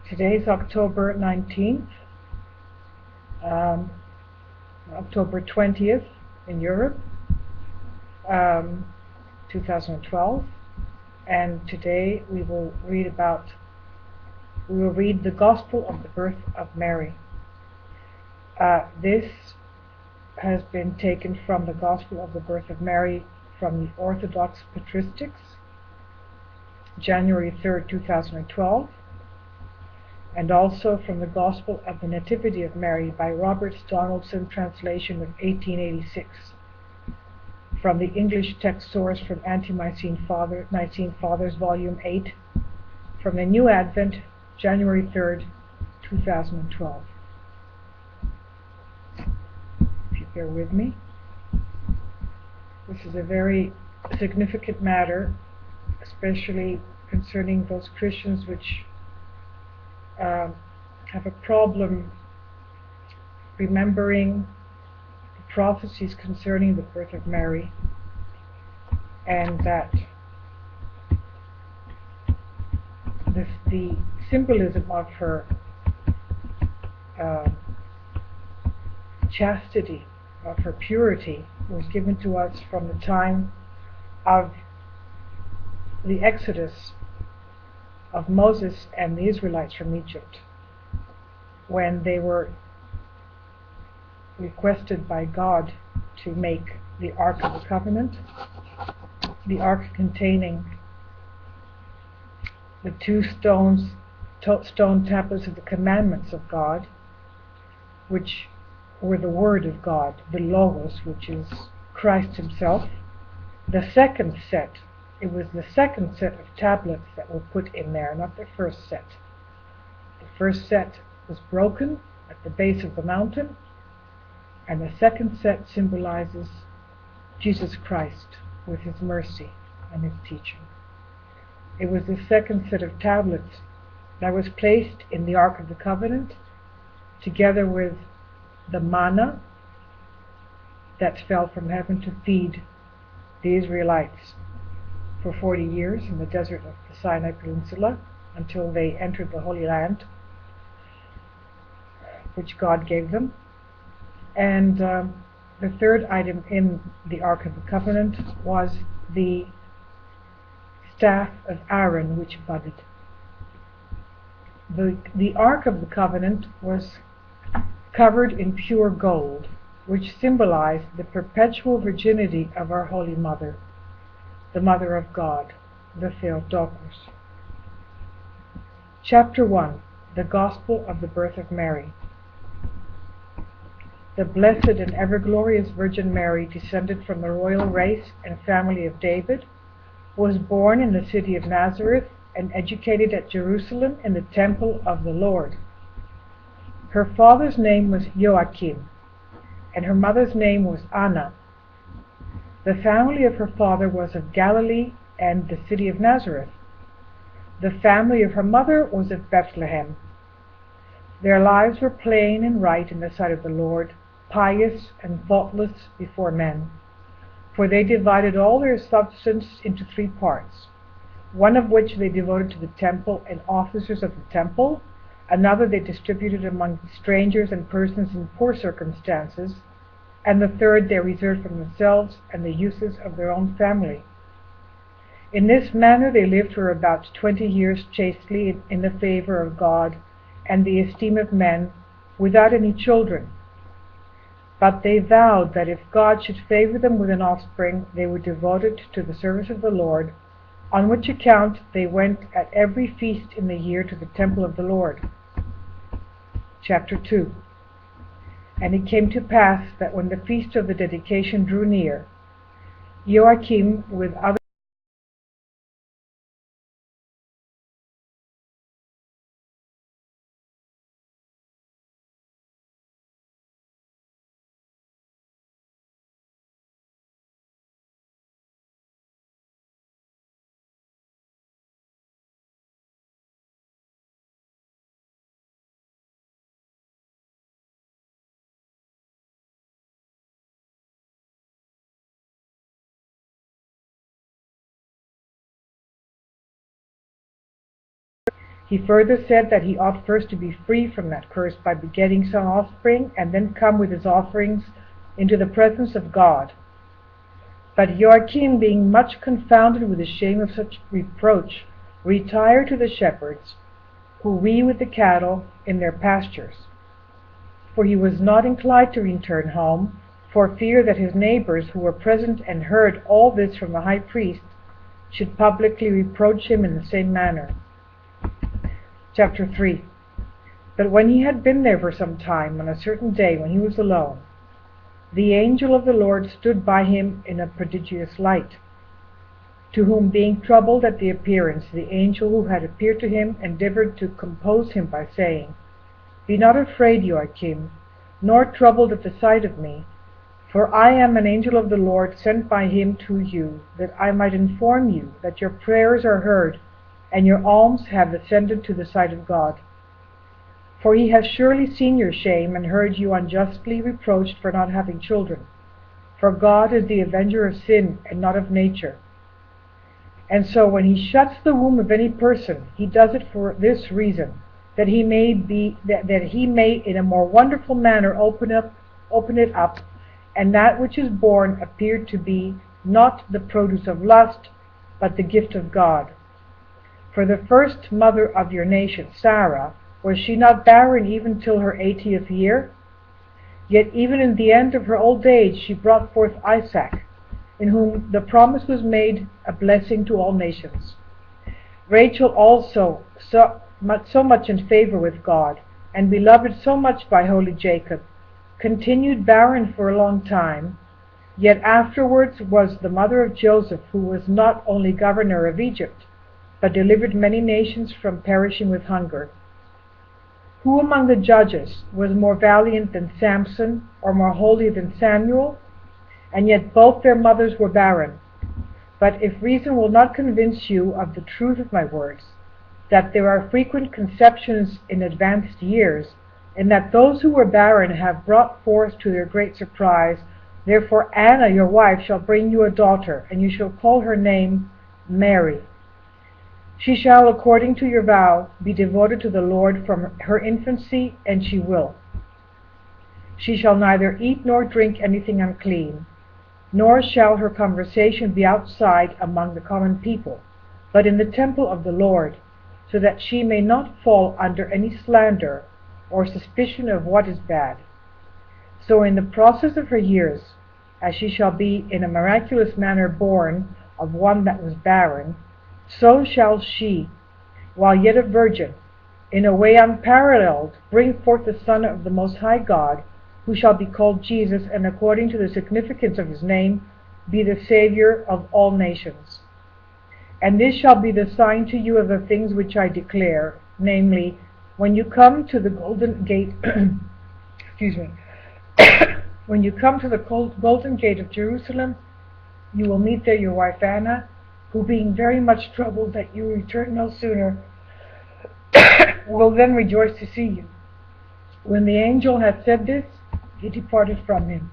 Today's October 19th, October 20th in Europe, 2012, and today we will read the Gospel of the Birth of Mary. This has been taken from the Gospel of the Birth of Mary from the Orthodox Patristics, January 3rd, 2012, and also from the Gospel of the Nativity of Mary by Roberts Donaldson, translation of 1886, from the English text source from Ante-Nicene Fathers, Volume 8, from the New Advent, January 3rd, 2012. If you bear with me. This is a very significant matter, especially concerning those Christians which have a problem remembering the prophecies concerning the birth of Mary, and that the symbolism of her chastity, of her purity, was given to us from the time of the Exodus of Moses and the Israelites from Egypt, when they were requested by God to make the Ark of the Covenant, the Ark containing the two stone tablets of the commandments of God, which were the Word of God, the Logos, which is Christ himself. It was the second set of tablets that were put in there, not the first set. The first set was broken at the base of the mountain, and the second set symbolizes Jesus Christ with his mercy and his teaching. It was the second set of tablets that was placed in the Ark of the Covenant, together with the manna that fell from heaven to feed the Israelites for 40 years in the desert of the Sinai Peninsula until they entered the Holy Land, which God gave them. And the third item in the Ark of the Covenant was the staff of Aaron, which budded. The Ark of the Covenant was covered in pure gold, which symbolized the perpetual virginity of our Holy Mother, the Mother of God, the Theotokos. Chapter 1. The Gospel of the Birth of Mary. The Blessed and Ever-Glorious Virgin Mary, descended from the royal race and family of David, was born in the city of Nazareth and educated at Jerusalem in the temple of the Lord. Her father's name was Joachim, and her mother's name was Anna. The family of her father was of Galilee and the city of Nazareth. The family of her mother was of Bethlehem. Their lives were plain and right in the sight of the Lord, pious and faultless before men. For they divided all their substance into 3 parts, one of which they devoted to the temple and officers of the temple, another they distributed among strangers and persons in poor circumstances, and the third they reserved for themselves and the uses of their own family. In this manner they lived for about 20 years chastely in the favor of God and the esteem of men, without any children. But they vowed that if God should favor them with an offspring, they were devoted to the service of the Lord, on which account they went at every feast in the year to the temple of the Lord. Chapter 2. And it came to pass that when the feast of the dedication drew near, Joachim with other He further said that he ought first to be free from that curse by begetting some offspring, and then come with his offerings into the presence of God. But Joachim, being much confounded with the shame of such reproach, retired to the shepherds, who wee with the cattle in their pastures. For he was not inclined to return home, for fear that his neighbors, who were present and heard all this from the high priest, should publicly reproach him in the same manner. Chapter 3. But when he had been there for some time, on a certain day when he was alone, the angel of the Lord stood by him in a prodigious light, to whom, being troubled at the appearance, the angel who had appeared to him endeavored to compose him by saying, Be not afraid, Joachim, nor troubled at the sight of me, for I am an angel of the Lord sent by him to you, that I might inform you that your prayers are heard, and your alms have ascended to the sight of God. For he has surely seen your shame, and heard you unjustly reproached for not having children. For God is the avenger of sin, and not of nature. And so when he shuts the womb of any person, he does it for this reason, that he may in a more wonderful manner open it up, and that which is born appeared to be not the produce of lust, but the gift of God. For the first mother of your nation, Sarah, was she not barren even till her 80th year? Yet even in the end of her old age she brought forth Isaac, in whom the promise was made a blessing to all nations. Rachel also, so much in favor with God, and beloved so much by holy Jacob, continued barren for a long time, yet afterwards was the mother of Joseph, who was not only governor of Egypt, but delivered many nations from perishing with hunger. Who among the judges was more valiant than Samson, or more holy than Samuel? And yet both their mothers were barren. But if reason will not convince you of the truth of my words, that there are frequent conceptions in advanced years, and that those who were barren have brought forth to their great surprise, therefore Anna your wife shall bring you a daughter, and you shall call her name Mary. She shall, according to your vow, be devoted to the Lord from her infancy, and she will. She shall neither eat nor drink anything unclean, nor shall her conversation be outside among the common people, but in the temple of the Lord, so that she may not fall under any slander or suspicion of what is bad. So in the process of her years, as she shall be in a miraculous manner born of one that was barren, so shall she, while yet a virgin, in a way unparalleled, bring forth the Son of the Most High God, who shall be called Jesus, and according to the significance of his name, be the Savior of all nations. And this shall be the sign to you of the things which I declare, namely, when you come to the golden gate, when you come to the golden gate of Jerusalem, you will meet there your wife Anna, who, being very much troubled that you return no sooner, will then rejoice to see you. When the angel had said this, he departed from him.